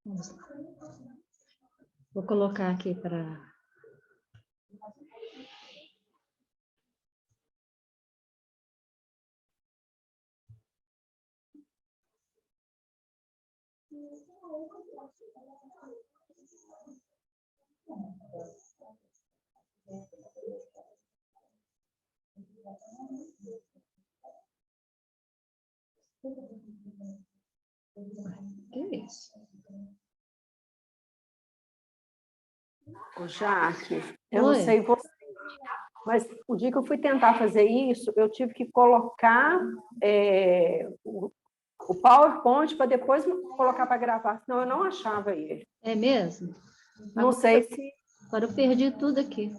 Vamos lá. Vou colocar aqui para... Que isso? Ô, Jaque, eu Oi? não sei você, mas o dia que eu fui tentar fazer isso, eu tive que colocar o PowerPoint para depois colocar para gravar, senão eu não achava ele. É mesmo? Não sei se... Agora eu perdi tudo aqui.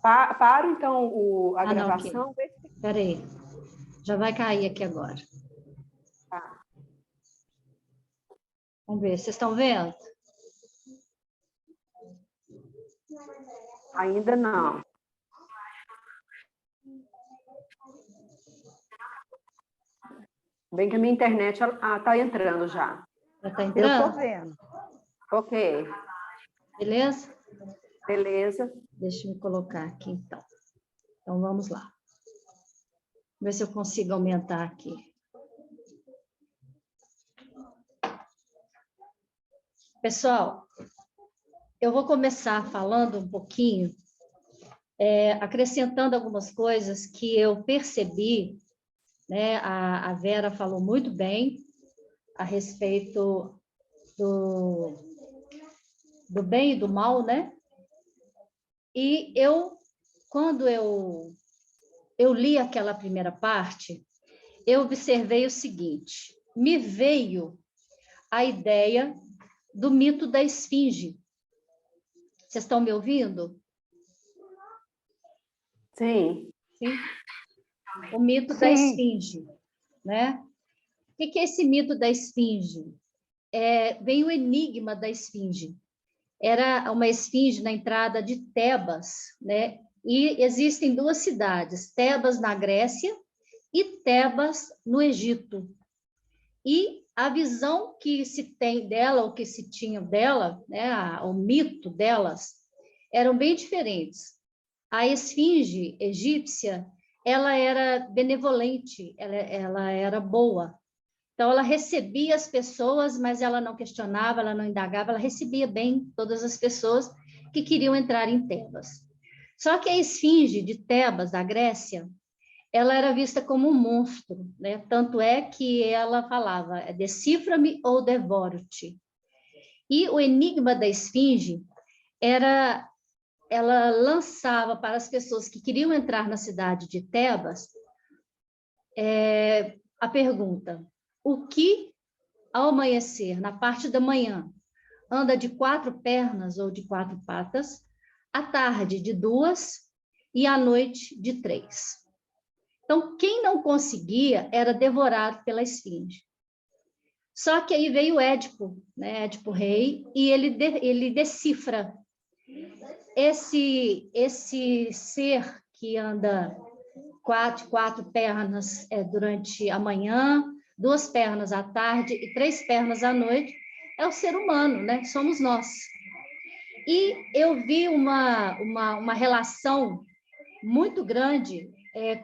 Para, então, a Ah, não, aqui. gravação. Espera aí. Já vai cair aqui agora. Tá. Vamos ver, vocês estão vendo? Ainda não. Bem que a minha internet está entrando já. Já está Eu entrando? estou vendo. Ok. Beleza? Beleza. Deixa eu colocar aqui, então. Então, vamos lá. Vamos ver se eu consigo aumentar aqui. Pessoal, eu vou começar falando um pouquinho, acrescentando algumas coisas que eu percebi, né? A Vera falou muito bem a respeito do bem e do mal, né? E quando eu li aquela primeira parte, eu observei o seguinte: me veio a ideia do mito da esfinge. Vocês estão me ouvindo? Sim. Sim. O mito da esfinge, né? O que é esse mito da esfinge? Vem o enigma da esfinge. Era uma esfinge na entrada de Tebas, né? E existem duas cidades, Tebas na Grécia e Tebas no Egito. E a visão que se tem dela, ou que se tinha dela, né, o mito delas, eram bem diferentes. A esfinge egípcia, ela era benevolente, ela era boa. Então, ela recebia as pessoas, mas ela não questionava, ela não indagava, ela recebia bem todas as pessoas que queriam entrar em Tebas. Só que a esfinge de Tebas, da Grécia, ela era vista como um monstro, né? Tanto é que ela falava, decifra-me ou devoro-te. E o enigma da esfinge ela lançava para as pessoas que queriam entrar na cidade de Tebas a pergunta: o que, ao amanhecer, na parte da manhã, anda de 4 pernas ou de 4 patas, à tarde de 2 e à noite de 3? Então, quem não conseguia era devorado pela esfinge. Só que aí veio Édipo, né? Édipo rei, e ele decifra esse ser que anda quatro pernas durante a manhã, 2 pernas à tarde e 3 pernas à noite, é o ser humano, né? Somos nós. E eu vi uma relação muito grande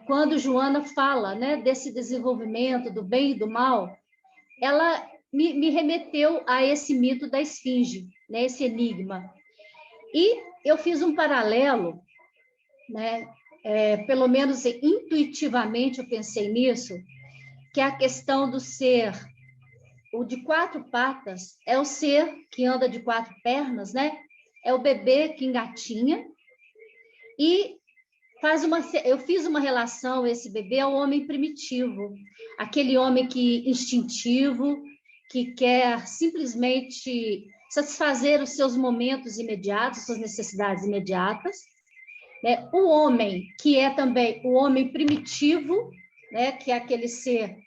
quando Joana fala, né, desse desenvolvimento do bem e do mal. Ela me remeteu a esse mito da esfinge, né, esse enigma. E eu fiz um paralelo, né, pelo menos intuitivamente eu pensei nisso, que é a questão do ser, o de 4 patas, é o ser que anda de 4 pernas, né? É o bebê que engatinha, e eu fiz uma relação, esse bebê ao homem primitivo, aquele homem instintivo, que quer simplesmente satisfazer os seus momentos imediatos, suas necessidades imediatas, né? O homem, que é também o homem primitivo, né? Que é aquele ser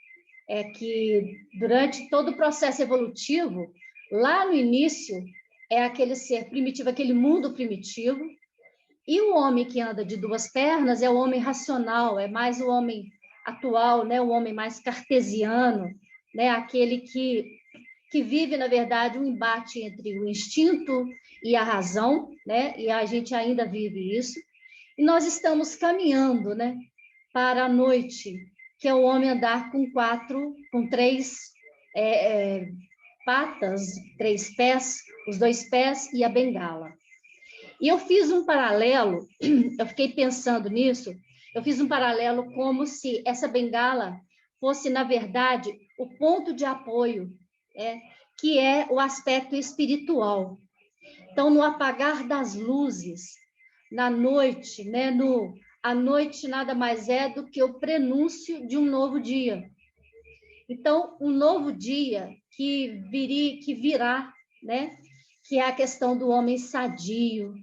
que, durante todo o processo evolutivo, lá no início, é aquele ser primitivo, aquele mundo primitivo. E o homem que anda de 2 pernas é o homem racional, é mais o homem atual, né? O homem mais cartesiano, né? Aquele que que vive, na verdade, um embate entre o instinto e a razão, né? E a gente ainda vive isso. E nós estamos caminhando, né, para a noite, que é o homem andar com três patas, 3 pés, os 2 pés e a bengala. E eu fiz um paralelo, eu fiquei pensando nisso, eu fiz um paralelo como se essa bengala fosse, na verdade, o ponto de apoio, que é o aspecto espiritual. Então, no apagar das luzes, na noite, né, a noite nada mais é do que o prenúncio de um novo dia. Então, um novo dia que virá, né, que é a questão do homem sadio,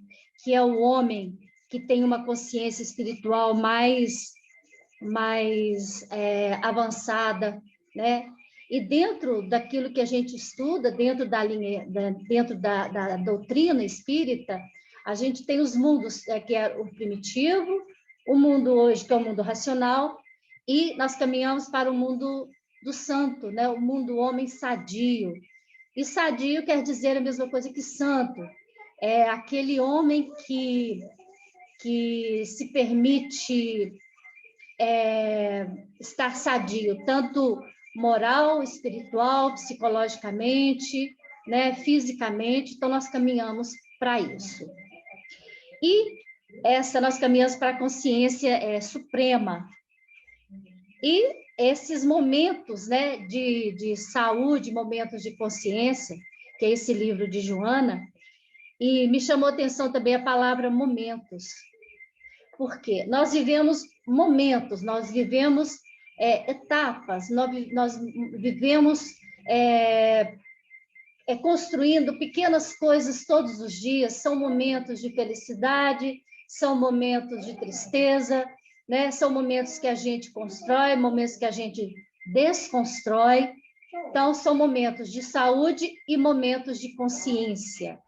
que é o homem que tem uma consciência espiritual mais avançada, né? E dentro daquilo que a gente estuda, dentro da doutrina espírita, a gente tem os mundos, que é o primitivo, o mundo hoje, que é o mundo racional, e nós caminhamos para o mundo do santo, né? O mundo homem sadio. E sadio quer dizer a mesma coisa que santo. É aquele homem que se permite estar sadio, tanto moral, espiritual, psicologicamente, né, fisicamente. Então, nós caminhamos para isso. E nós caminhamos para a consciência suprema. E esses momentos, né, de saúde, momentos de consciência, que é esse livro de Joana, e me chamou a atenção também a palavra momentos. Por quê? Nós vivemos momentos, nós vivemos etapas, nós vivemos construindo pequenas coisas todos os dias, são momentos de felicidade, são momentos de tristeza, né? São momentos que a gente constrói, momentos que a gente desconstrói. Então, são momentos de saúde e momentos de consciência.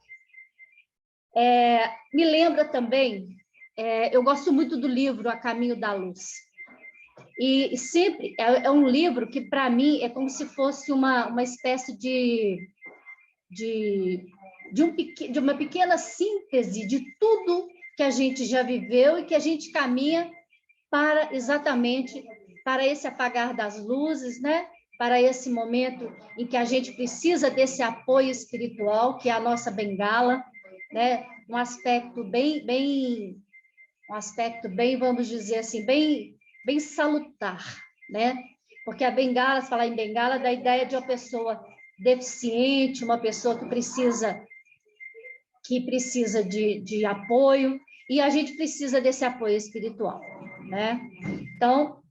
Me lembra também, eu gosto muito do livro A Caminho da Luz. E sempre é um livro que, para mim, é como se fosse uma espécie de uma pequena síntese de tudo que a gente já viveu e que a gente caminha exatamente para esse apagar das luzes, né? Para esse momento em que a gente precisa desse apoio espiritual, que é a nossa bengala, né? Um aspecto bem, vamos dizer assim, bem salutar, né? Porque a bengala, se falar em bengala, dá a ideia de uma pessoa deficiente, uma pessoa que precisa de apoio, e a gente precisa desse apoio espiritual, né? Então,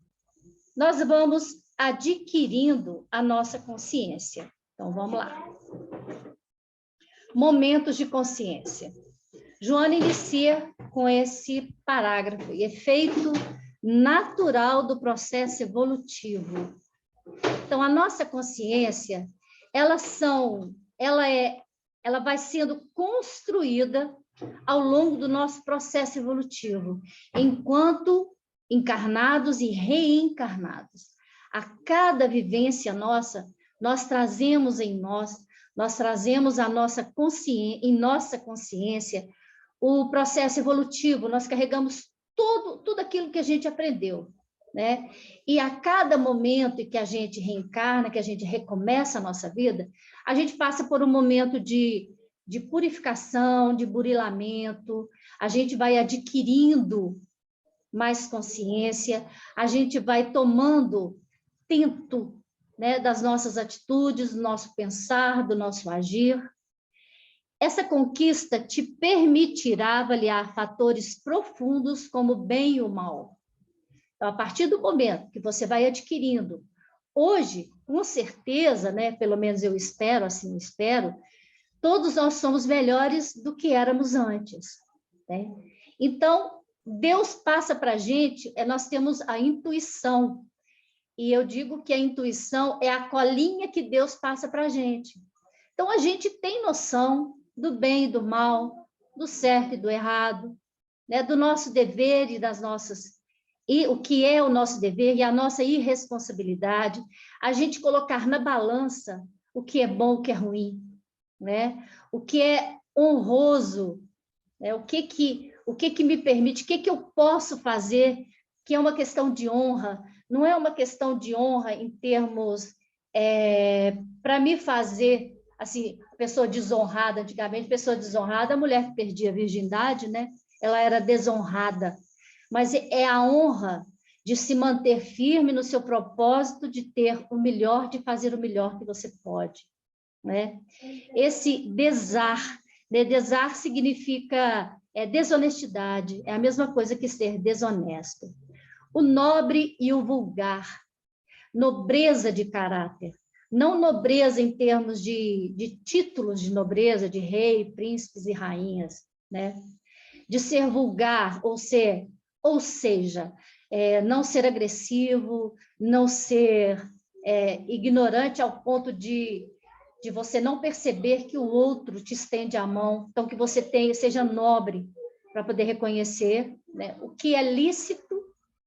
nós vamos adquirindo a nossa consciência. Então, vamos lá. Momentos de consciência. Joana inicia com esse parágrafo: efeito natural do processo evolutivo. Então, a nossa consciência, ela vai sendo construída ao longo do nosso processo evolutivo, enquanto encarnados e reencarnados. A cada vivência nossa, nós trazemos em nós trazemos em nossa consciência o processo evolutivo, nós carregamos tudo aquilo que a gente aprendeu, né? E a cada momento em que a gente reencarna, que a gente recomeça a nossa vida, a gente passa por um momento de purificação, de burilamento, a gente vai adquirindo mais consciência, a gente vai tomando tento, né, das nossas atitudes, do nosso pensar, do nosso agir. Essa conquista te permitirá avaliar fatores profundos como o bem e o mal. Então, a partir do momento que você vai adquirindo, hoje, com certeza, né, pelo menos eu espero, assim espero, todos nós somos melhores do que éramos antes, né? Então, Deus passa para a gente, nós temos a intuição, e eu digo que a intuição é a colinha que Deus passa para a gente. Então, a gente tem noção do bem e do mal, do certo e do errado, né? Do nosso dever e o que é o nosso dever e a nossa irresponsabilidade, a gente colocar na balança o que é bom, o que é ruim, né? O que é honroso, né? O que que me permite, o que eu posso fazer, que é uma questão de honra, não é uma questão de honra em termos para me fazer, assim, pessoa desonrada, antigamente, pessoa desonrada, a mulher que perdia a virgindade, né? Ela era desonrada, mas é a honra de se manter firme no seu propósito de ter o melhor, de fazer o melhor que você pode, né? Esse desar, né? Desar significa desonestidade, é a mesma coisa que ser desonesto. O nobre e o vulgar, nobreza de caráter, não nobreza em termos de títulos de nobreza, de rei, príncipes e rainhas, né? De ser vulgar, ou seja, não ser agressivo, não ser ignorante ao ponto de você não perceber que o outro te estende a mão, então que você seja nobre para poder reconhecer, né, o que é lícito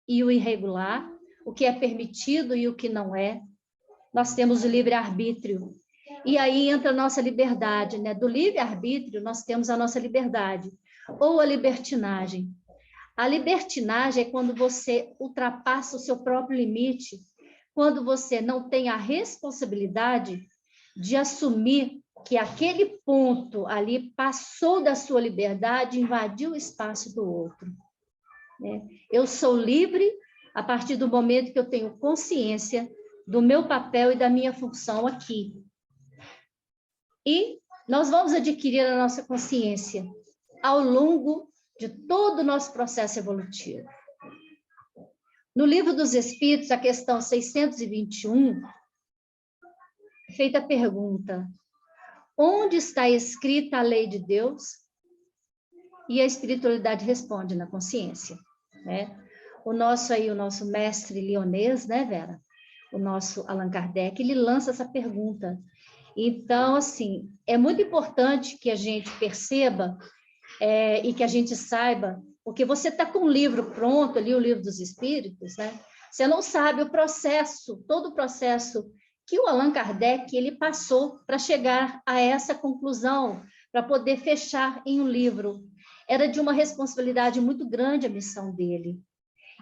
e o irregular, o que é permitido e o que não é. Nós temos o livre-arbítrio, e aí entra a nossa liberdade, né? Do livre-arbítrio nós temos a nossa liberdade, ou a libertinagem. A libertinagem é quando você ultrapassa o seu próprio limite, quando você não tem a responsabilidade de assumir que aquele ponto ali passou da sua liberdade, invadiu o espaço do outro. Eu sou livre a partir do momento que eu tenho consciência do meu papel e da minha função aqui. E nós vamos adquirir a nossa consciência ao longo de todo o nosso processo evolutivo. No Livro dos Espíritos, a questão 621, é feita a pergunta: onde está escrita a lei de Deus? E a espiritualidade responde: na consciência, né? O nosso mestre leonês, né, Vera? O nosso Allan Kardec, ele lança essa pergunta. Então, assim, é muito importante que a gente perceba e que a gente saiba, porque você está com o livro pronto ali, o Livro dos Espíritos, né? Você não sabe o processo, todo o processo que o Allan Kardec ele passou para chegar a essa conclusão, para poder fechar em um livro. Era de uma responsabilidade muito grande a missão dele.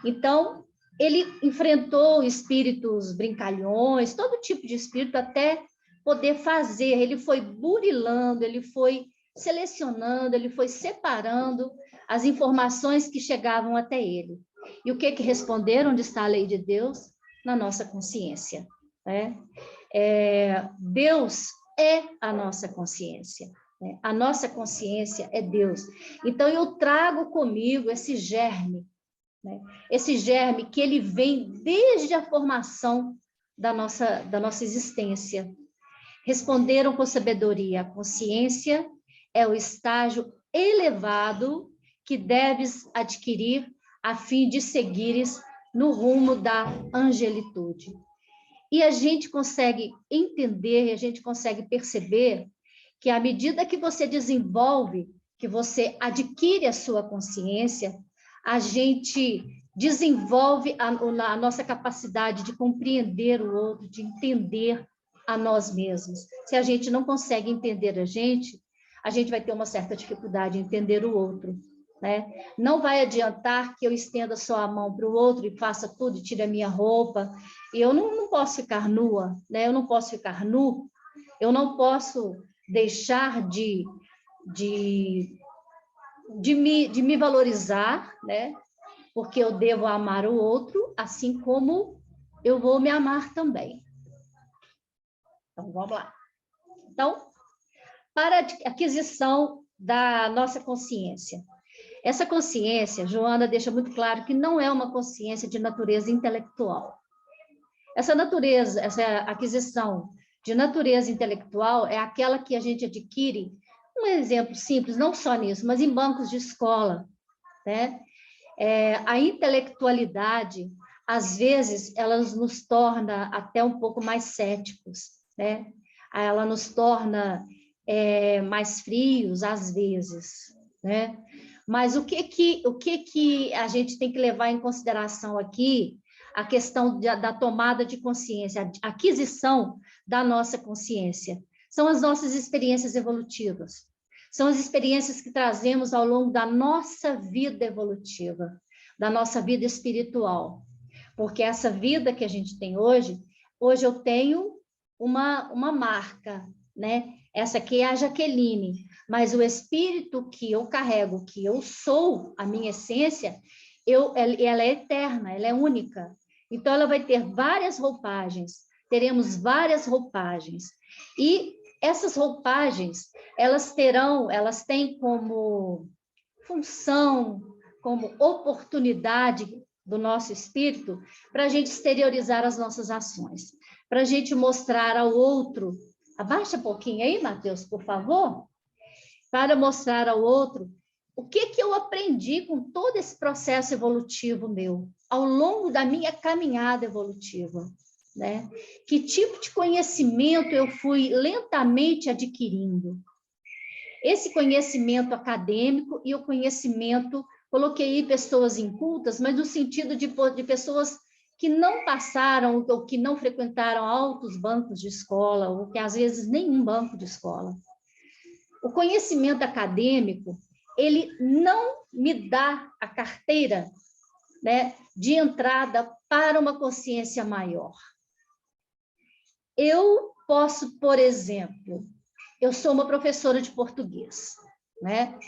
Então, ele enfrentou espíritos brincalhões, todo tipo de espírito, até poder fazer. Ele foi burilando, ele foi selecionando, ele foi separando as informações que chegavam até ele. E o que responderam? Onde está a lei de Deus? Na nossa consciência, né? Deus é a nossa consciência, né? A nossa consciência é Deus. Então, eu trago comigo esse germe, né? Esse germe que ele vem desde a formação da nossa existência. Responderam com sabedoria: a consciência é o estágio elevado que deves adquirir a fim de seguires no rumo da angelitude. E a gente consegue entender, a gente consegue perceber que à medida que você desenvolve, que você adquire a sua consciência, a gente desenvolve a nossa capacidade de compreender o outro, de entender a nós mesmos. Se a gente não consegue entender a gente vai ter uma certa dificuldade em entender o outro, né? Não vai adiantar que eu estenda só a mão para o outro e faça tudo, e tire a minha roupa, e eu não posso ficar nua, né? Eu não posso ficar nu, eu não posso deixar de me valorizar, né? Porque eu devo amar o outro, assim como eu vou me amar também. Então, vamos lá. Então, para a aquisição da nossa consciência. Essa consciência, Joana deixa muito claro que não é uma consciência de natureza intelectual. Essa aquisição de natureza intelectual é aquela que a gente adquire, um exemplo simples, não só nisso, mas em bancos de escola, né? A intelectualidade, às vezes, ela nos torna até um pouco mais céticos, né? Ela nos torna mais frios, às vezes, né? Mas o que a gente tem que levar em consideração aqui, a questão da tomada de consciência, a aquisição da nossa consciência. São as nossas experiências evolutivas. São as experiências que trazemos ao longo da nossa vida evolutiva, da nossa vida espiritual. Porque essa vida que a gente tem hoje eu tenho uma marca, né? Essa aqui é a Jaqueline, mas o espírito que eu carrego, que eu sou, a minha essência, ela é eterna, ela é única. Então, ela vai ter várias roupagens, teremos várias roupagens. E essas roupagens, elas têm como função, como oportunidade do nosso espírito para a gente exteriorizar as nossas ações, para a gente mostrar ao outro. Abaixa um pouquinho aí, Matheus, por favor. Para mostrar ao outro o que eu aprendi com todo esse processo evolutivo meu, ao longo da minha caminhada evolutiva, né? Que tipo de conhecimento eu fui lentamente adquirindo? Esse conhecimento acadêmico e o conhecimento, coloquei aí pessoas incultas, mas no sentido de pessoas que não passaram ou que não frequentaram altos bancos de escola, ou que às vezes nenhum banco de escola. O conhecimento acadêmico, ele não me dá a carteira, né, de entrada para uma consciência maior. Eu posso, por exemplo, eu sou uma professora de português, né?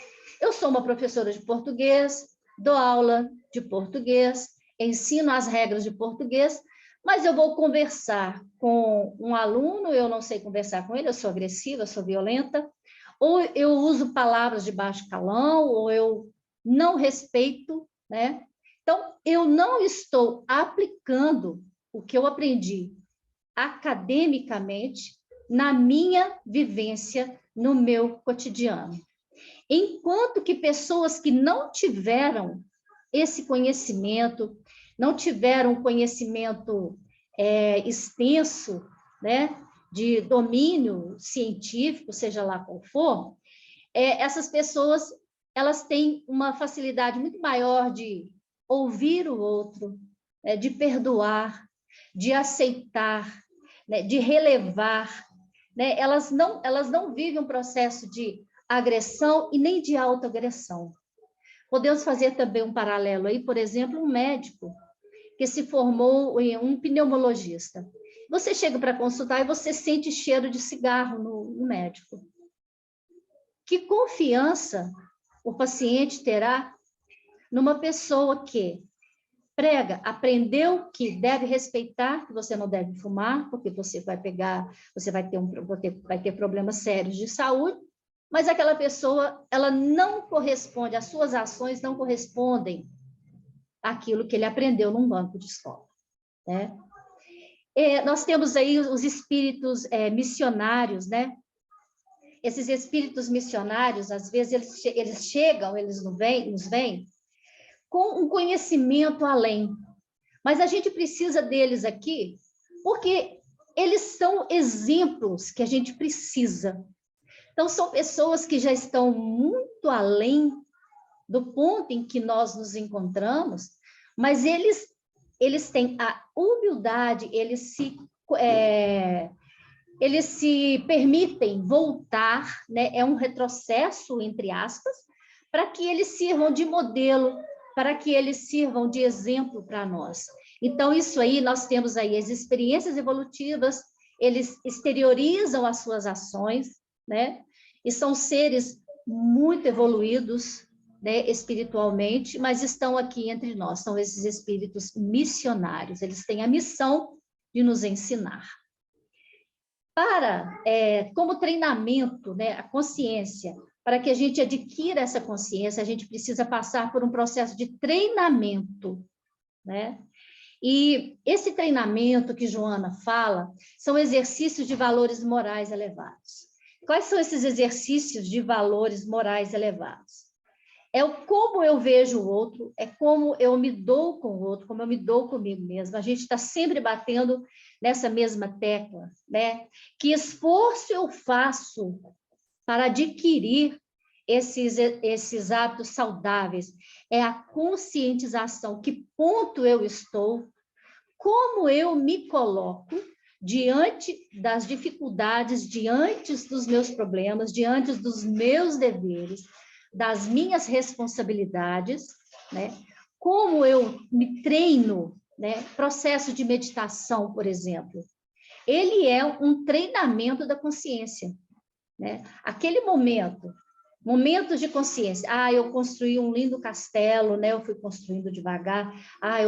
Eu sou uma professora de português, dou aula de português, ensino as regras de português, mas eu vou conversar com um aluno, eu não sei conversar com ele, eu sou agressiva, eu sou violenta, ou eu uso palavras de baixo calão, ou eu não respeito, né? Então, eu não estou aplicando o que eu aprendi academicamente na minha vivência, no meu cotidiano. Enquanto que pessoas que não tiveram esse conhecimento, não tiveram conhecimento extenso, né, de domínio científico, seja lá qual for, essas pessoas, elas têm uma facilidade muito maior de ouvir o outro, de perdoar, de aceitar, né, de relevar, né? Elas não vivem um processo de agressão e nem de autoagressão. Podemos fazer também um paralelo aí, por exemplo, um médico que se formou em um pneumologista. Você chega para consultar e você sente cheiro de cigarro no médico. Que confiança o paciente terá numa pessoa que aprendeu que deve respeitar, que você não deve fumar, porque você vai ter problemas sérios de saúde, mas aquela pessoa, ela não corresponde, as suas ações não correspondem àquilo que ele aprendeu num banco de escola, né? Nós temos aí os espíritos missionários, né? Esses espíritos missionários, às vezes, eles chegam, eles nos vêm com um conhecimento além. Mas a gente precisa deles aqui, porque eles são exemplos que a gente precisa. Então, são pessoas que já estão muito além do ponto em que nós nos encontramos, mas eles têm a humildade, eles se permitem voltar, né? É um retrocesso, entre aspas, para que eles sirvam de modelo, para que eles sirvam de exemplo para nós. Então, isso aí, nós temos aí as experiências evolutivas, eles exteriorizam as suas ações, né? E são seres muito evoluídos, né, espiritualmente, mas estão aqui entre nós, são esses espíritos missionários, eles têm a missão de nos ensinar. Como treinamento, né, a consciência, para que a gente adquira essa consciência, a gente precisa passar por um processo de treinamento, né? E esse treinamento que Joana fala são exercícios de valores morais elevados. Quais são esses exercícios de valores morais elevados? É como eu vejo o outro, é como eu me dou com o outro, como eu me dou comigo mesma. A gente está sempre batendo nessa mesma tecla, né? Que esforço eu faço para adquirir esses hábitos saudáveis? É a conscientização, que ponto eu estou, como eu me coloco diante das dificuldades, diante dos meus problemas, diante dos meus deveres, das minhas responsabilidades, né? Como eu me treino, né? Processo de meditação, por exemplo, ele é um treinamento da consciência, né? Aquele momentos de consciência. Eu construí um lindo castelo, né? Eu fui construindo devagar.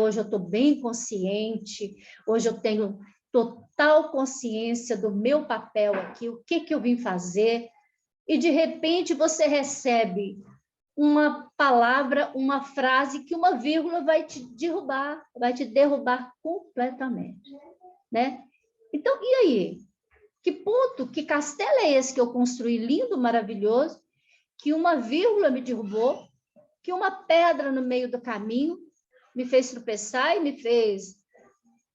Hoje eu estou bem consciente. Hoje eu tenho total consciência do meu papel aqui, o que eu vim fazer. E, de repente, você recebe uma palavra, uma frase que uma vírgula vai te derrubar completamente, né? Então, e aí? Que ponto, que castelo é esse que eu construí, lindo, maravilhoso, que uma vírgula me derrubou, que uma pedra no meio do caminho me fez tropeçar e me fez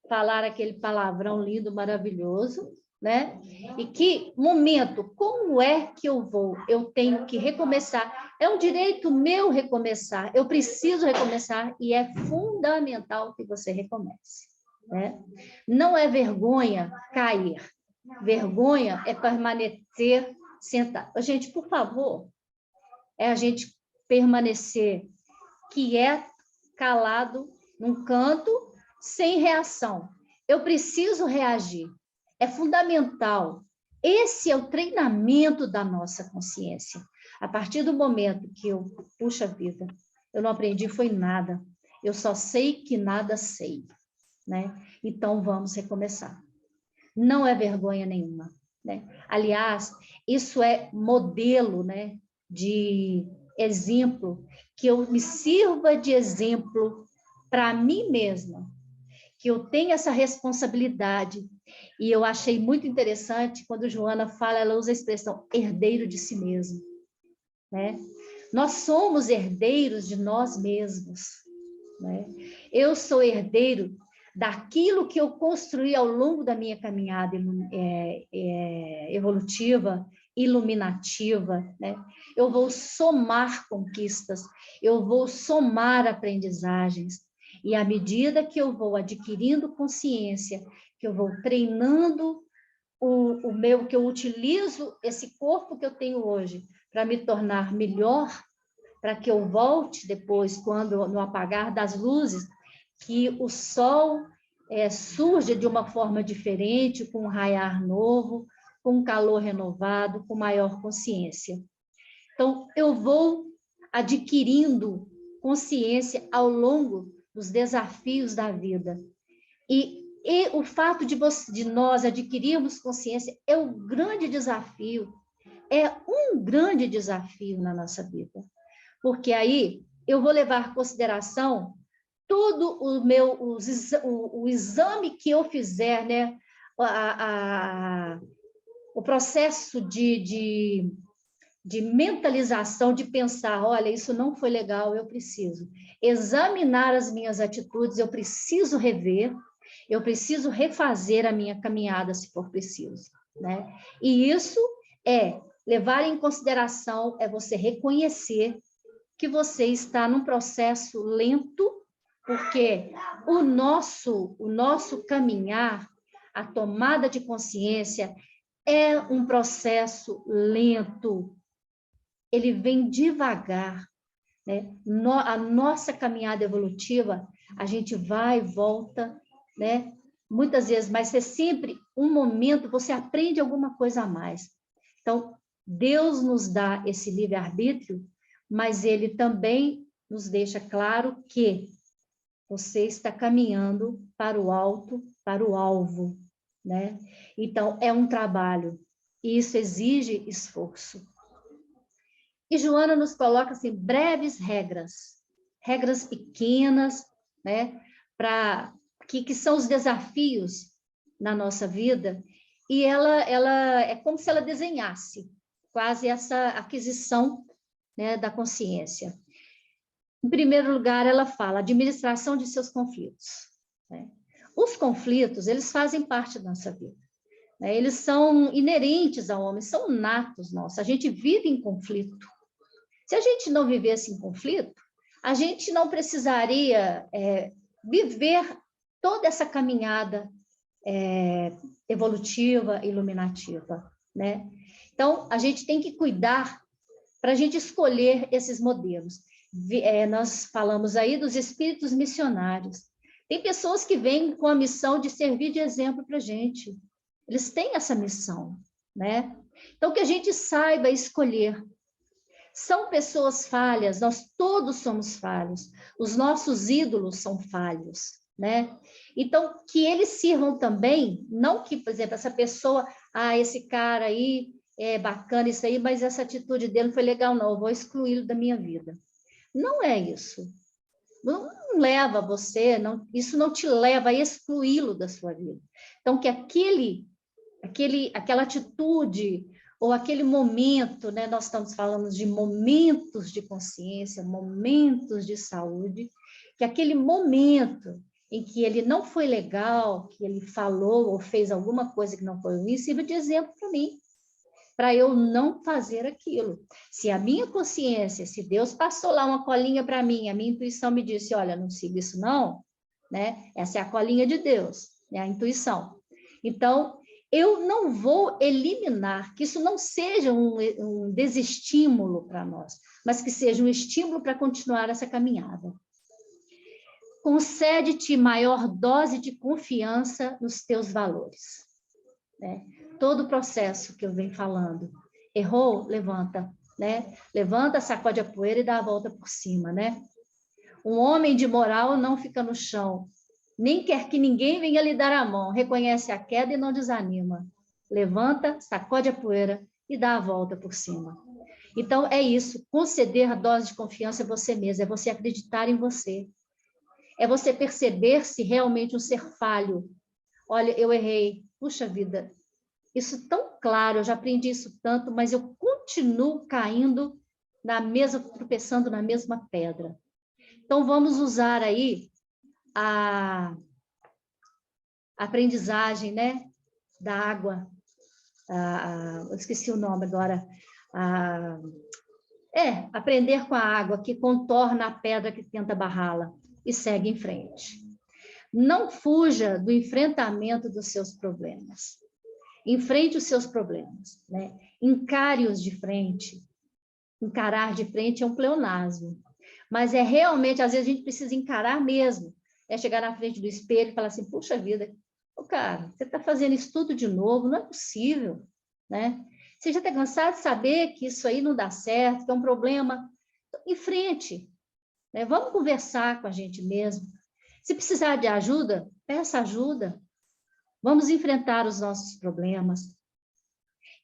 falar aquele palavrão lindo, maravilhoso, né? E que momento, como é que eu tenho que recomeçar? É um direito meu recomeçar, eu preciso recomeçar e é fundamental que você recomece, né? Não é vergonha cair, vergonha é permanecer sentado. Gente, por favor, é a gente permanecer quieto, calado, num canto, sem reação. Eu preciso reagir. É fundamental. Esse é o treinamento da nossa consciência. A partir do momento que puxa vida, eu não aprendi foi nada. Eu só sei que nada sei, né? Então, vamos recomeçar. Não é vergonha nenhuma, né? Aliás, isso é modelo, né? De exemplo, que eu me sirva de exemplo para mim mesma, que eu tenho essa responsabilidade. E eu achei muito interessante quando Joana fala, ela usa a expressão herdeiro de si mesmo, né? Nós somos herdeiros de nós mesmos, né? Eu sou herdeiro daquilo que eu construí ao longo da minha caminhada evolutiva, iluminativa, né? Eu vou somar conquistas, eu vou somar aprendizagens, e à medida que eu vou adquirindo consciência, que eu vou treinando que eu utilizo esse corpo que eu tenho hoje para me tornar melhor, para que eu volte depois, quando no apagar das luzes, que o sol surja de uma forma diferente, com um raiar novo, com um calor renovado, com maior consciência. Então, eu vou adquirindo consciência ao longo dos desafios da vida. E o fato de nós adquirirmos consciência é um grande desafio, na nossa vida. Porque aí eu vou levar em consideração todo o exame que eu fizer, né? O processo de mentalização, de pensar, olha, isso não foi legal, eu preciso examinar as minhas atitudes, eu preciso rever, eu preciso refazer a minha caminhada, se for preciso, né? E isso levar em consideração, você reconhecer que você está num processo lento, porque o nosso caminhar, a tomada de consciência, é um processo lento, ele vem devagar, né? A nossa caminhada evolutiva, a gente vai e volta, né? Muitas vezes, mas é sempre um momento, você aprende alguma coisa a mais. Então, Deus nos dá esse livre-arbítrio, mas ele também nos deixa claro que você está caminhando para o alto, para o alvo, né? Então, é um trabalho, e isso exige esforço. E Joana nos coloca assim, breves regras pequenas, né? Que são os desafios na nossa vida, e ela é como se ela desenhasse quase essa aquisição, né, da consciência. Em primeiro lugar, ela fala administração de seus conflitos, né? Os conflitos, eles fazem parte da nossa vida, né? Eles são inerentes ao homem, são natos nossos, a gente vive em conflito. Se a gente não vivesse em conflito, a gente não precisaria viver toda essa caminhada evolutiva, iluminativa, né? Então, a gente tem que cuidar para a gente escolher esses modelos. Nós falamos aí dos espíritos missionários. Tem pessoas que vêm com a missão de servir de exemplo para a gente. Eles têm essa missão, né? Então, que a gente saiba escolher. São pessoas falhas, nós todos somos falhos. Os nossos ídolos são falhos, né? Então, que eles sirvam também, não que, por exemplo, essa pessoa, esse cara aí é bacana isso aí, mas essa atitude dele não foi legal, não, eu vou excluí-lo da minha vida. Não é isso. Não leva você, não, isso não te leva a excluí-lo da sua vida. Então, que aquela atitude ou aquele momento, né, nós estamos falando de momentos de consciência, momentos de saúde, que aquele momento em que ele não foi legal, que ele falou ou fez alguma coisa que não foi ruim, sirva de exemplo para mim, para eu não fazer aquilo. Se a minha consciência, se Deus passou lá uma colinha para mim, a minha intuição me disse, olha, não siga isso não, né? Essa é a colinha de Deus, né? A intuição. Então, eu não vou eliminar, que isso não seja um desestímulo para nós, mas que seja um estímulo para continuar essa caminhada. Concede-te maior dose de confiança nos teus valores, né? Todo o processo que eu venho falando. Errou? Levanta, né? Levanta, sacode a poeira e dá a volta por cima, né? Um homem de moral não fica no chão, nem quer que ninguém venha lhe dar a mão, reconhece a queda e não desanima. Levanta, sacode a poeira e dá a volta por cima. Então, é isso, conceder a dose de confiança é você mesmo, é você acreditar em você. É você perceber-se realmente um ser falho. Olha, eu errei, puxa vida, isso tão claro, eu já aprendi isso tanto, mas eu continuo caindo tropeçando na mesma pedra. Então, vamos usar aí a aprendizagem, né, da água, eu esqueci o nome agora, aprender com a água que contorna a pedra que tenta barrá-la e segue em frente. Não fuja do enfrentamento dos seus problemas. Enfrente os seus problemas, né? Encare-os de frente. Encarar de frente é um pleonasmo, mas é realmente, às vezes a gente precisa encarar mesmo, é chegar na frente do espelho e falar assim, puxa vida, cara, você está fazendo isso tudo de novo, não é possível, né? Você já está cansado de saber que isso aí não dá certo, que é um problema, em frente, né? Vamos conversar com a gente mesmo. Se precisar de ajuda, peça ajuda. Vamos enfrentar os nossos problemas.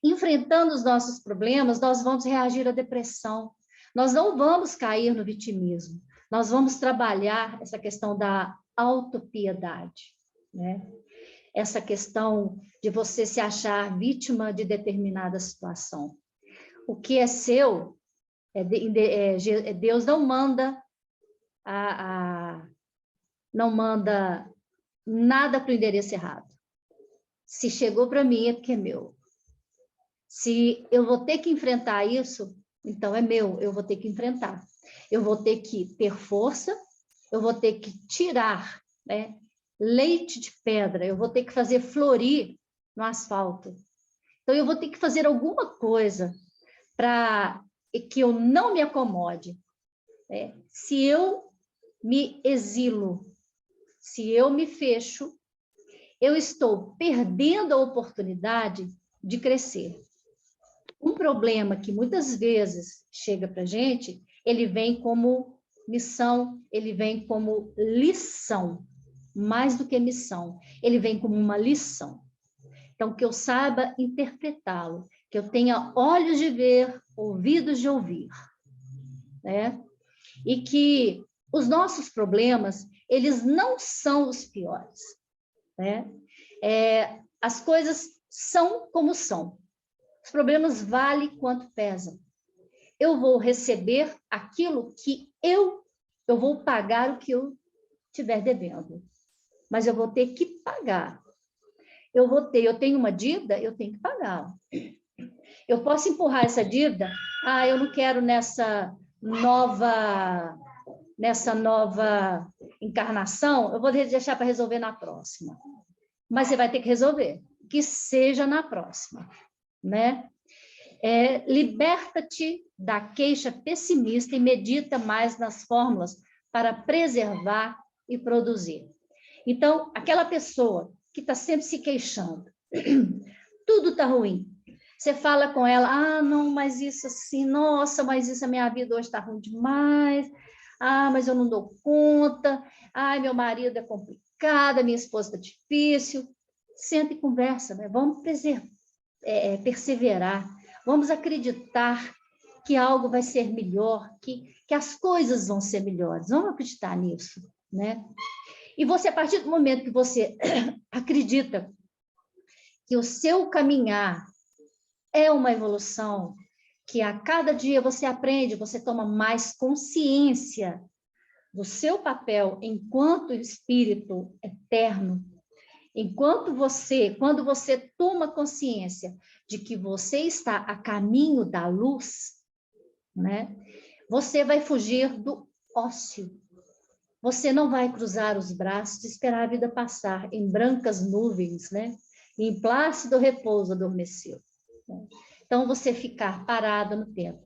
Enfrentando os nossos problemas, nós vamos reagir à depressão. Nós não vamos cair no vitimismo. Nós vamos trabalhar essa questão da autopiedade, né? Essa questão de você se achar vítima de determinada situação. O que é seu, Deus não manda não manda nada para o endereço errado. Se chegou para mim, é porque é meu. Se eu vou ter que enfrentar isso, então é meu, eu vou ter que enfrentar. Eu vou ter que ter força, eu vou ter que tirar, né, leite de pedra, eu vou ter que fazer florir no asfalto. Então, eu vou ter que fazer alguma coisa para que eu não me acomode. Né? Se eu me exilo, se eu me fecho, eu estou perdendo a oportunidade de crescer. Um problema que muitas vezes chega para a gente, ele vem como missão, ele vem como lição, mais do que missão, ele vem como uma lição. Então, que eu saiba interpretá-lo, que eu tenha olhos de ver, ouvidos de ouvir, né? E que os nossos problemas, eles não são os piores, né? As coisas são como são. Os problemas valem quanto pesam. Eu vou receber aquilo que eu vou pagar o que eu estiver devendo. Mas eu vou ter que pagar. Eu tenho uma dívida, eu tenho que pagá-la. Eu posso empurrar essa dívida, eu não quero nessa nova encarnação, eu vou deixar para resolver na próxima. Mas você vai ter que resolver, que seja na próxima, né? Liberta-te da queixa pessimista e medita mais nas fórmulas para preservar e produzir. Então, aquela pessoa que está sempre se queixando, tudo está ruim. Você fala com ela, ah, não, mas isso assim, nossa, mas isso a minha vida hoje está ruim demais, ah, mas eu não dou conta, ai, meu marido é complicado, minha esposa está difícil. Senta e conversa, né? Vamos perseverar, vamos acreditar que algo vai ser melhor, que as coisas vão ser melhores, vamos acreditar nisso, né? E você, a partir do momento que você acredita que o seu caminhar é uma evolução, que a cada dia você aprende, você toma mais consciência do seu papel enquanto espírito eterno, quando você toma consciência de que você está a caminho da luz, né? Você vai fugir do ócio. Você não vai cruzar os braços e esperar a vida passar em brancas nuvens, né? Em plácido repouso adormeceu. Então, você ficar parado no tempo.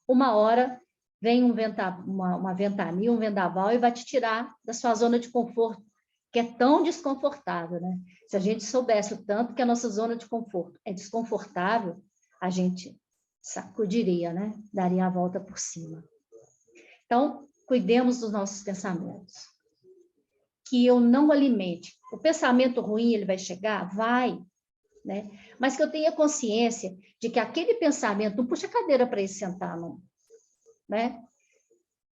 Uma hora vem uma ventania, um vendaval e vai te tirar da sua zona de conforto, que é tão desconfortável, né? Se a gente soubesse o tanto que a nossa zona de conforto é desconfortável, a gente sacudiria, né? Daria a volta por cima. Então, cuidemos dos nossos pensamentos. Que eu não alimente. O pensamento ruim, ele vai chegar? Vai, né? Mas que eu tenha consciência de que aquele pensamento, não puxa a cadeira para ele sentar, não, né?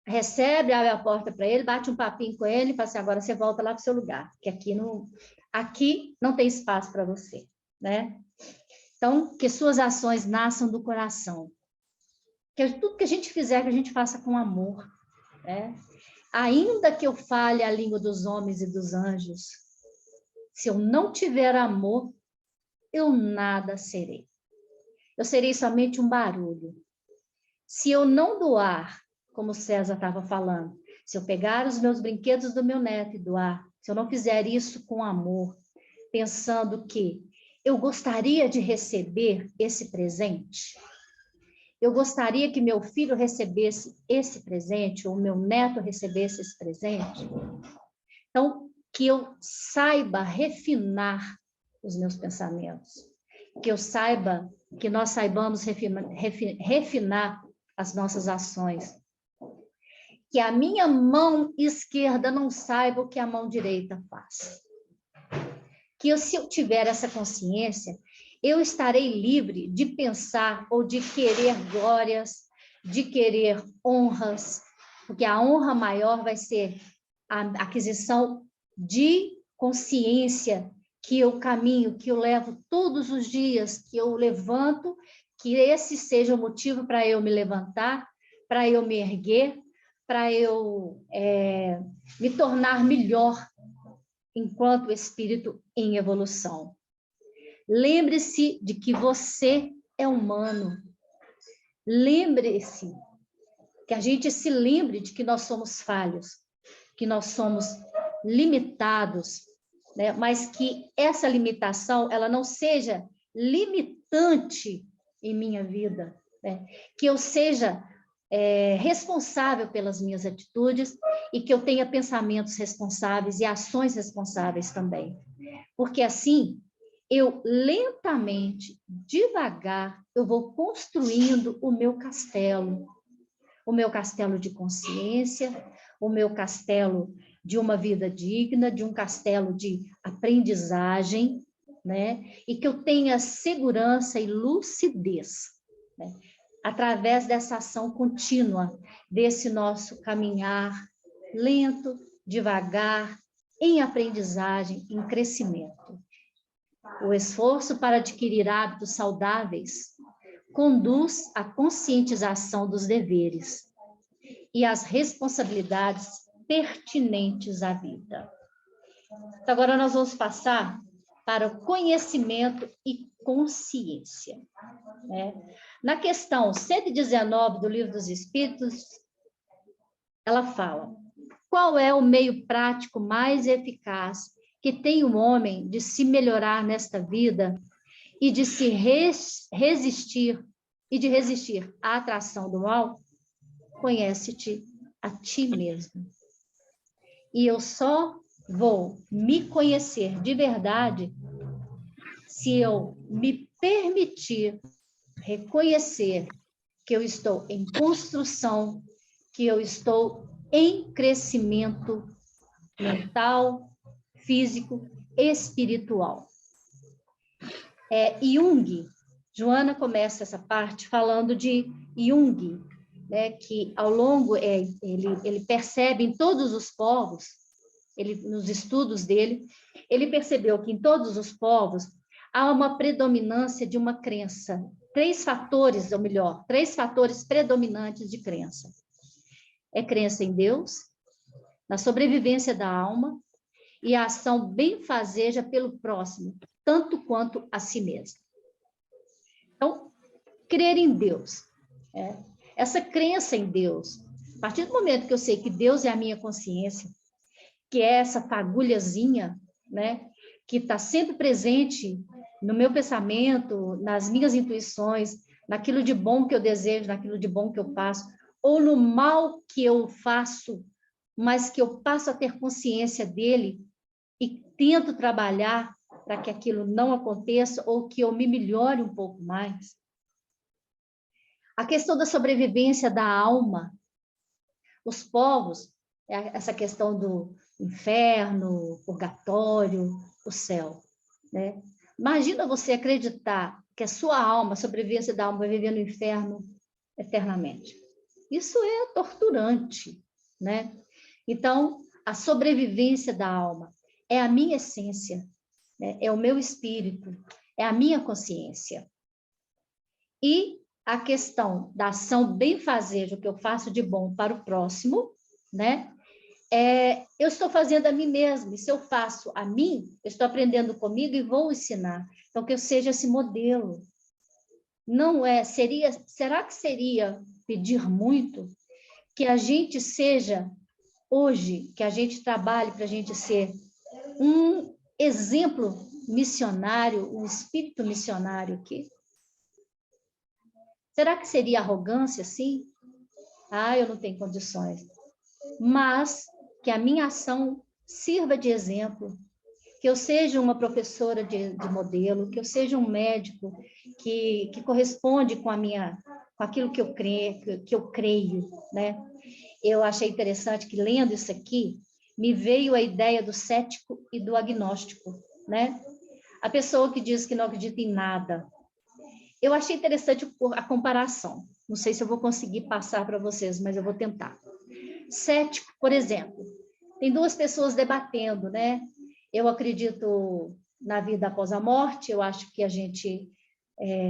Recebe, abre a porta para ele, bate um papinho com ele e fala assim, agora você volta lá para o seu lugar, que aqui não tem espaço para você, né? Então, que suas ações nasçam do coração. Que tudo que a gente fizer, que a gente faça com amor, né? Ainda que eu fale a língua dos homens e dos anjos, se eu não tiver amor, eu nada serei. Eu serei somente um barulho. Se eu não doar, como o César estava falando, se eu pegar os meus brinquedos do meu neto e doar, se eu não fizer isso com amor, pensando que eu gostaria de receber esse presente, eu gostaria que meu filho recebesse esse presente, ou meu neto recebesse esse presente, então, que eu saiba refinar os meus pensamentos, que nós saibamos refinar as nossas ações, que a minha mão esquerda não saiba o que a mão direita faz. Que se eu tiver essa consciência, eu estarei livre de pensar ou de querer glórias, de querer honras, porque a honra maior vai ser a aquisição de consciência que eu caminho, que eu levo todos os dias, que eu levanto, que esse seja o motivo para eu me levantar, para eu me erguer, para eu me tornar melhor enquanto espírito em evolução. Lembre-se de que você é humano. Lembre-se, que a gente se lembre de que nós somos falhos, que nós somos limitados, né? Mas que essa limitação, ela não seja limitante em minha vida, né? Que eu seja responsável pelas minhas atitudes e que eu tenha pensamentos responsáveis e ações responsáveis também. Porque assim, eu lentamente, devagar, eu vou construindo o meu castelo de consciência, o meu castelo de uma vida digna, de um castelo de aprendizagem, né? E que eu tenha segurança e lucidez, né? Através dessa ação contínua, desse nosso caminhar lento, devagar, em aprendizagem, em crescimento. O esforço para adquirir hábitos saudáveis conduz à conscientização dos deveres e às responsabilidades pertinentes à vida. Então, agora nós vamos passar para o conhecimento e consciência, né? Na questão 119 do Livro dos Espíritos, ela fala: qual é o meio prático mais eficaz que tem o homem de se melhorar nesta vida e de se resistir à atração do mal? Conhece-te a ti mesmo. E eu só vou me conhecer de verdade se eu me permitir reconhecer que eu estou em construção, que eu estou em crescimento mental, físico, espiritual. Jung, Joana começa essa parte falando de Jung, né, que ao longo, ele percebe em todos os povos, nos estudos dele, ele percebeu que em todos os povos há uma predominância de uma crença, três fatores predominantes de crença. É crença em Deus, na sobrevivência da alma e a ação benfazeja pelo próximo, tanto quanto a si mesmo. Então, crer em Deus, essa crença em Deus, a partir do momento que eu sei que Deus é a minha consciência, que é essa fagulhazinha, né, que está sempre presente no meu pensamento, nas minhas intuições, naquilo de bom que eu desejo, naquilo de bom que eu faço, ou no mal que eu faço, mas que eu passo a ter consciência dele e tento trabalhar para que aquilo não aconteça ou que eu me melhore um pouco mais. A questão da sobrevivência da alma. Os povos, essa questão do inferno, purgatório, o céu, né? Imagina você acreditar que a sua alma, a sobrevivência da alma, vai viver no inferno eternamente. Isso é torturante, né? Então, a sobrevivência da alma é a minha essência, né? É o meu espírito, é a minha consciência. E a questão da ação benfazeja, o que eu faço de bom para o próximo, né? Eu estou fazendo a mim mesma, e se eu faço a mim, eu estou aprendendo comigo e vou ensinar. Então, que eu seja esse modelo. Não será que seria pedir muito que a gente seja, hoje, que a gente trabalhe para a gente ser um exemplo missionário, um espírito missionário aqui? Será que seria arrogância, sim? Eu não tenho condições. Mas que a minha ação sirva de exemplo, que eu seja uma professora de modelo, que eu seja um médico que corresponde com aquilo que eu creio, né? Eu achei interessante que, lendo isso aqui, me veio a ideia do cético e do agnóstico, né? A pessoa que diz que não acredita em nada. Eu achei interessante a comparação. Não sei se eu vou conseguir passar para vocês, mas eu vou tentar. Cético, por exemplo, tem duas pessoas debatendo, né? Eu acredito na vida após a morte, eu acho que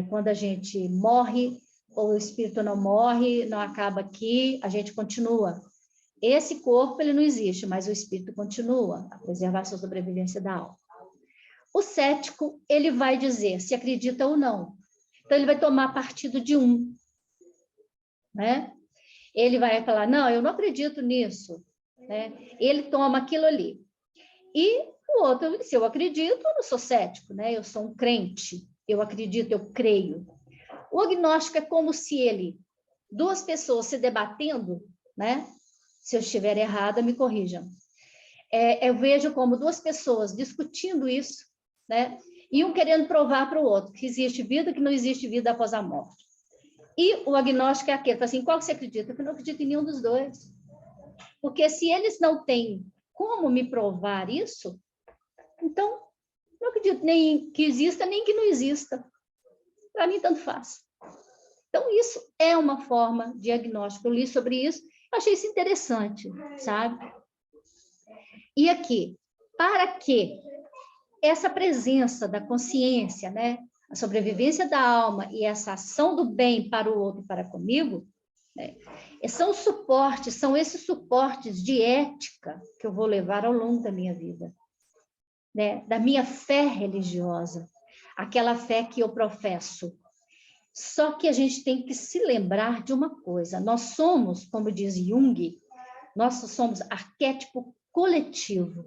quando a gente morre, ou o espírito não morre, não acaba aqui, a gente continua. Esse corpo, ele não existe, mas o espírito continua, a preservação e sobrevivência da alma. O cético, ele vai dizer se acredita ou não. Então, ele vai tomar partido de um, né? Ele vai falar, não, eu não acredito nisso, né? Ele toma aquilo ali. E o outro, se eu acredito, eu não sou cético, né? Eu sou um crente, eu acredito, eu creio. O agnóstico é como se duas pessoas se debatendo, né? Se eu estiver errada, me corrijam. Eu vejo como duas pessoas discutindo isso, né? E um querendo provar para o outro que existe vida, que não existe vida após a morte. E o agnóstico é aquele, fala assim, qual você acredita? Eu não acredito em nenhum dos dois. Porque se eles não têm como me provar isso, então não acredito nem que exista, nem que não exista. Para mim, tanto faz. Então, isso é uma forma de agnóstico. Eu li sobre isso, achei isso interessante, sabe? E aqui, para que essa presença da consciência, né? A sobrevivência da alma e essa ação do bem para o outro e para comigo, né? São esses suportes de ética que eu vou levar ao longo da minha vida, né? Da minha fé religiosa, aquela fé que eu professo. Só que a gente tem que se lembrar de uma coisa, nós somos, como diz Jung, Nós somos arquétipo coletivo,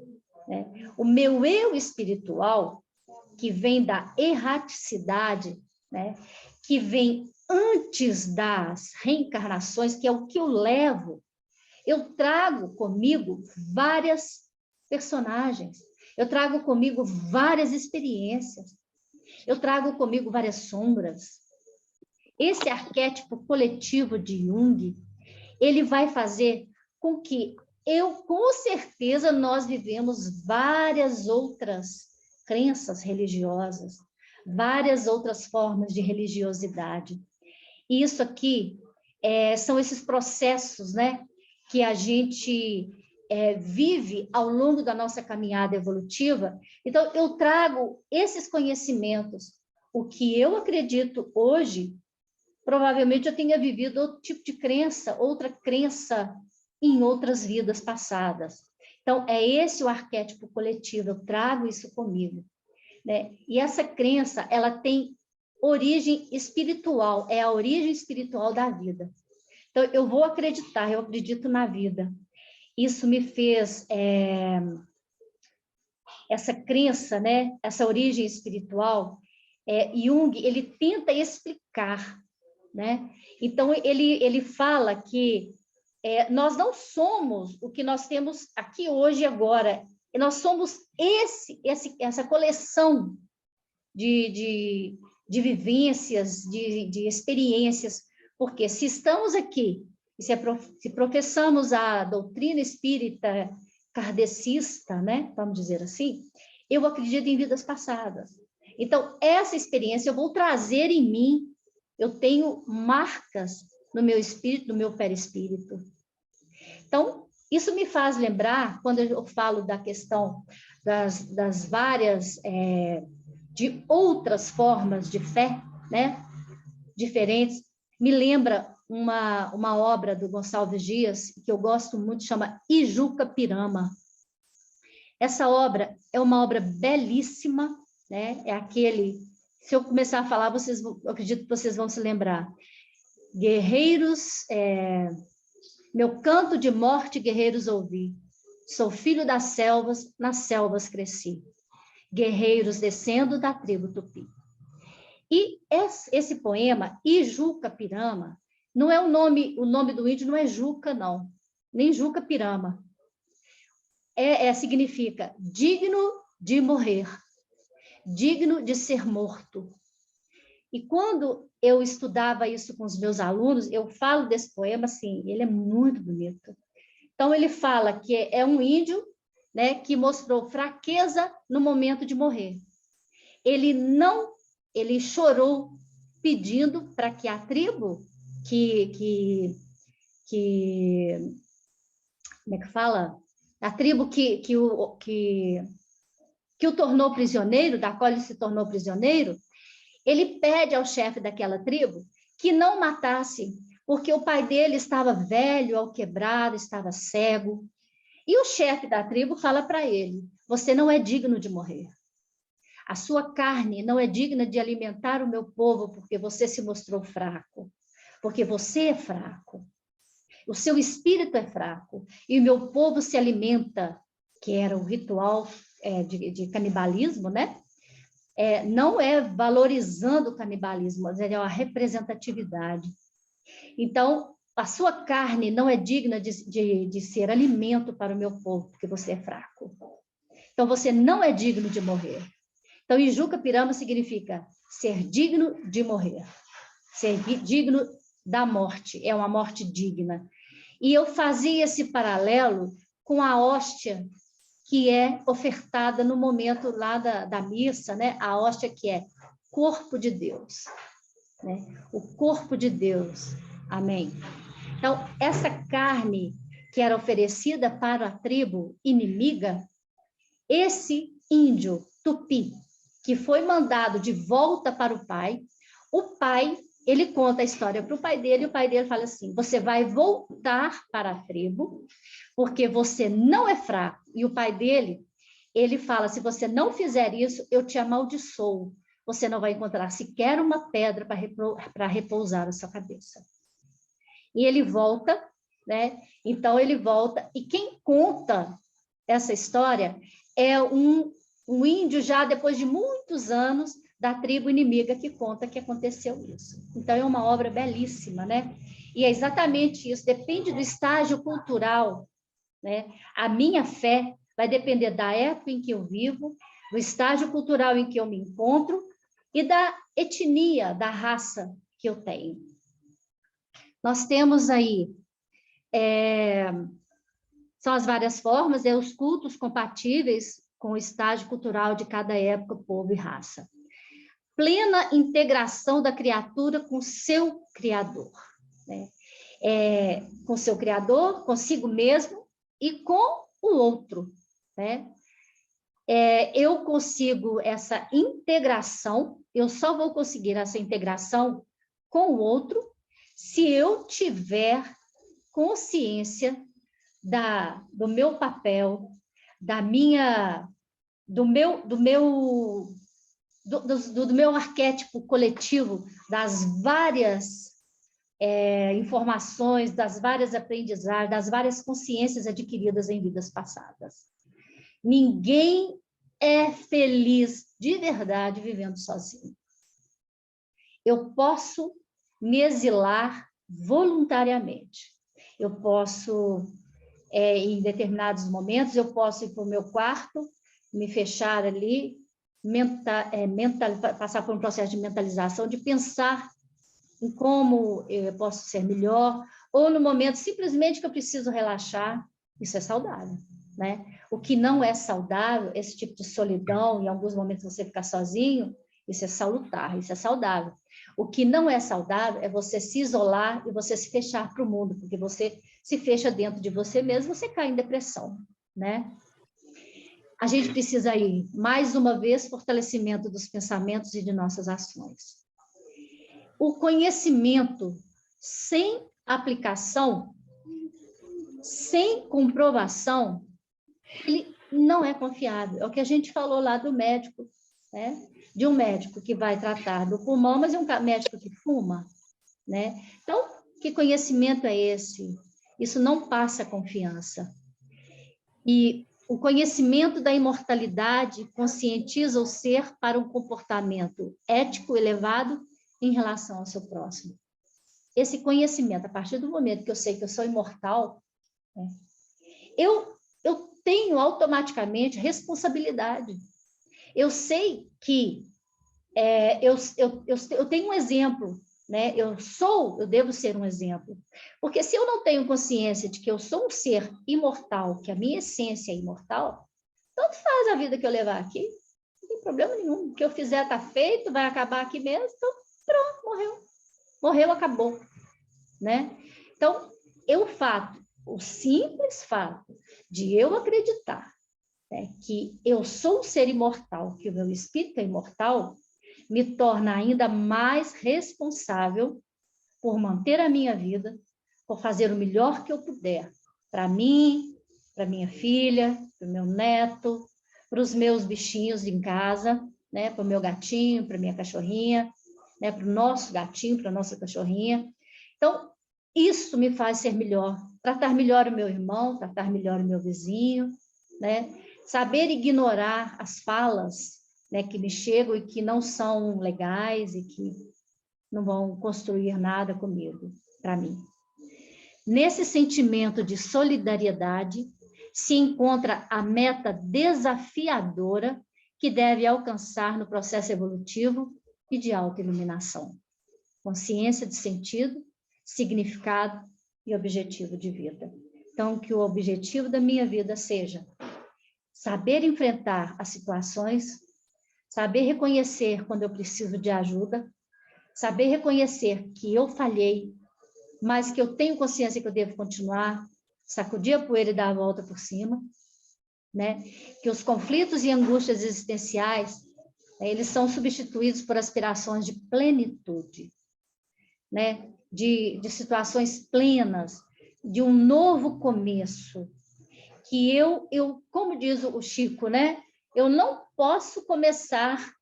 né? O meu eu espiritual, que vem da erraticidade, né? Que vem antes das reencarnações, que é o que eu levo, eu trago comigo várias personagens, eu trago comigo várias experiências, eu trago comigo várias sombras. Esse arquétipo coletivo de Jung, ele vai fazer com que com certeza, nós vivemos várias outras crenças religiosas, várias outras formas de religiosidade. E isso aqui são esses processos, né, que a gente vive ao longo da nossa caminhada evolutiva. Então, eu trago esses conhecimentos. O que eu acredito hoje, provavelmente eu tenha vivido outro tipo de crença, outra crença em outras vidas passadas. Então, é esse o arquétipo coletivo, eu trago isso comigo, né? E essa crença, ela tem origem espiritual, é a origem espiritual da vida. Então, eu vou acreditar, eu acredito na vida. Isso me fez, essa crença, né? Essa origem espiritual, Jung, ele tenta explicar, né? Então, ele fala que nós não somos o que nós temos aqui hoje e agora. Nós somos essa coleção de vivências, de experiências. Porque se estamos aqui, se professamos a doutrina espírita kardecista, né, vamos dizer assim, eu acredito em vidas passadas. Então, essa experiência eu vou trazer em mim. Eu tenho marcas no meu espírito, no meu perispírito. Então, isso me faz lembrar, quando eu falo da questão das várias, de outras formas de fé, né, diferentes, me lembra uma obra do Gonçalves Dias, que eu gosto muito, chama Ijuca Pirama. Essa obra é uma obra belíssima, né, se eu começar a falar, eu acredito que vocês vão se lembrar. Guerreiros, meu canto de morte, guerreiros ouvi. Sou filho das selvas, nas selvas cresci. Guerreiros descendo da tribo Tupi. E esse poema, Ijuca Pirama, não é o nome do índio não é Juca, não. Nem Juca Pirama. Significa digno de morrer, digno de ser morto. E quando eu estudava isso com os meus alunos, eu falo desse poema assim, ele é muito bonito. Então, ele fala que é um índio, né, que mostrou fraqueza no momento de morrer. Ele chorou pedindo para que a tribo como é que fala? A tribo que o tornou prisioneiro, da qual ele se tornou prisioneiro, ele pede ao chefe daquela tribo que não matasse, porque o pai dele estava velho, alquebrado, estava cego. E o chefe da tribo fala para ele: você não é digno de morrer. A sua carne não é digna de alimentar o meu povo, porque você se mostrou fraco. Porque você é fraco. O seu espírito é fraco. E o meu povo se alimenta, que era o ritual de canibalismo, né? Não é valorizando o canibalismo, mas é uma representatividade. Então, a sua carne não é digna de ser alimento para o meu povo, porque você é fraco. Então, você não é digno de morrer. Então, Ijuca Pirama significa ser digno de morrer, ser digno da morte, é uma morte digna. E eu fazia esse paralelo com a hóstia que é ofertada no momento lá da missa, né? A hóstia que é corpo de Deus, né? O corpo de Deus, amém? Então, essa carne que era oferecida para a tribo inimiga, esse índio tupi, que foi mandado de volta para o pai, ele conta a história para o pai dele, e o pai dele fala assim: você vai voltar para a tribo, porque você não é fraco. E o pai dele, ele fala: se você não fizer isso, eu te amaldiçoo. Você não vai encontrar sequer uma pedra para repousar na sua cabeça. E ele volta, né? Então, ele volta, e quem conta essa história é um índio já depois de muitos anos da tribo inimiga que conta que aconteceu isso. Então, é uma obra belíssima, né? E é exatamente isso, depende do estágio cultural, né? A minha fé vai depender da época em que eu vivo, do estágio cultural em que eu me encontro e da etnia, da raça que eu tenho. Nós temos aí, são as várias formas, os cultos compatíveis com o estágio cultural de cada época, povo e raça. Plena integração da criatura com seu Criador, né? Com seu Criador, consigo mesmo e com o outro, né? Eu consigo essa integração, eu só vou conseguir essa integração com o outro se eu tiver consciência do meu papel, do meu arquétipo coletivo, das várias informações, das várias aprendizagens, das várias consciências adquiridas em vidas passadas. Ninguém é feliz de verdade vivendo sozinho. Eu posso me exilar voluntariamente. Eu posso, em determinados momentos, eu posso ir para o meu quarto, me fechar ali, passar por um processo de mentalização, de pensar em como eu posso ser melhor, ou no momento simplesmente que eu preciso relaxar. Isso é saudável, né? O que não é saudável, esse tipo de solidão, em alguns momentos você ficar sozinho, isso é salutar, isso é saudável. O que não é saudável é você se isolar e você se fechar para o mundo, porque você se fecha dentro de você mesmo, você cai em depressão, né? A gente precisa aí, mais uma vez, fortalecimento dos pensamentos e de nossas ações. O conhecimento sem aplicação, sem comprovação, ele não é confiável. É o que a gente falou lá do médico, né? De um médico que vai tratar do pulmão, mas é um médico que fuma, né? Então, que conhecimento é esse? Isso não passa confiança. E o conhecimento da imortalidade conscientiza o ser para um comportamento ético elevado em relação ao seu próximo. Esse conhecimento, a partir do momento que eu sei que eu sou imortal, né, eu tenho automaticamente responsabilidade. Eu sei que eu tenho um exemplo, né? Eu devo ser um exemplo. Porque se eu não tenho consciência de que eu sou um ser imortal, que a minha essência é imortal, tanto faz a vida que eu levar aqui, não tem problema nenhum. O que eu fizer está feito, vai acabar aqui mesmo, então pronto, morreu. Morreu, acabou, né? Então, o simples fato de eu acreditar, né, que eu sou um ser imortal, que o meu espírito é imortal, me torna ainda mais responsável por manter a minha vida, por fazer o melhor que eu puder para mim, para minha filha, para o meu neto, para os meus bichinhos em casa, né, para o meu gatinho, para a minha cachorrinha, né, para o nosso gatinho, para a nossa cachorrinha. Então, isso me faz ser melhor, tratar melhor o meu irmão, tratar melhor o meu vizinho, né? Saber ignorar as falas, né, que me chegam e que não são legais e que não vão construir nada comigo, para mim. Nesse sentimento de solidariedade se encontra a meta desafiadora que deve alcançar no processo evolutivo e de autoiluminação. Consciência de sentido, significado e objetivo de vida. Então, que o objetivo da minha vida seja saber enfrentar as situações, saber reconhecer quando eu preciso de ajuda, saber reconhecer que eu falhei, mas que eu tenho consciência que eu devo continuar, sacudir a poeira e dar a volta por cima, né? Que os conflitos e angústias existenciais, né, eles são substituídos por aspirações de plenitude, né? De situações plenas, de um novo começo, que como diz o Chico, né? Eu não posso começar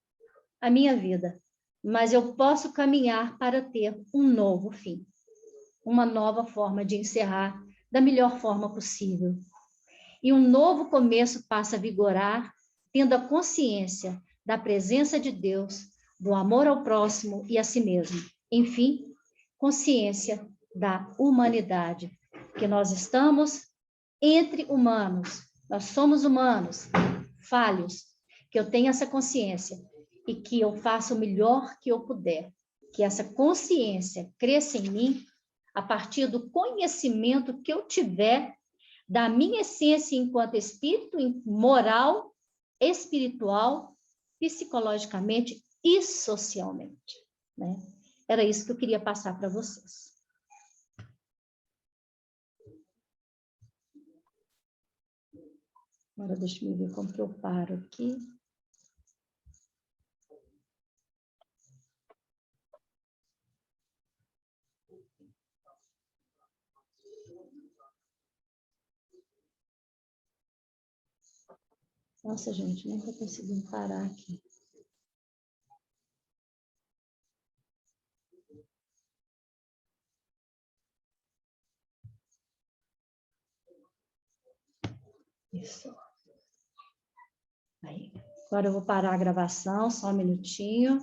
a minha vida, mas eu posso caminhar para ter um novo fim, uma nova forma de encerrar da melhor forma possível. E um novo começo passa a vigorar, tendo a consciência da presença de Deus, do amor ao próximo e a si mesmo. Enfim, consciência da humanidade, que nós estamos entre humanos, nós somos humanos, falhos, que eu tenha essa consciência e que eu faça o melhor que eu puder, que essa consciência cresça em mim a partir do conhecimento que eu tiver da minha essência enquanto espírito, moral, espiritual, psicologicamente e socialmente, né? Era isso que eu queria passar para vocês. Agora deixa eu ver como que eu paro aqui. Nossa, gente, não estou conseguindo parar aqui. Isso. Aí. Agora eu vou parar a gravação, só um minutinho.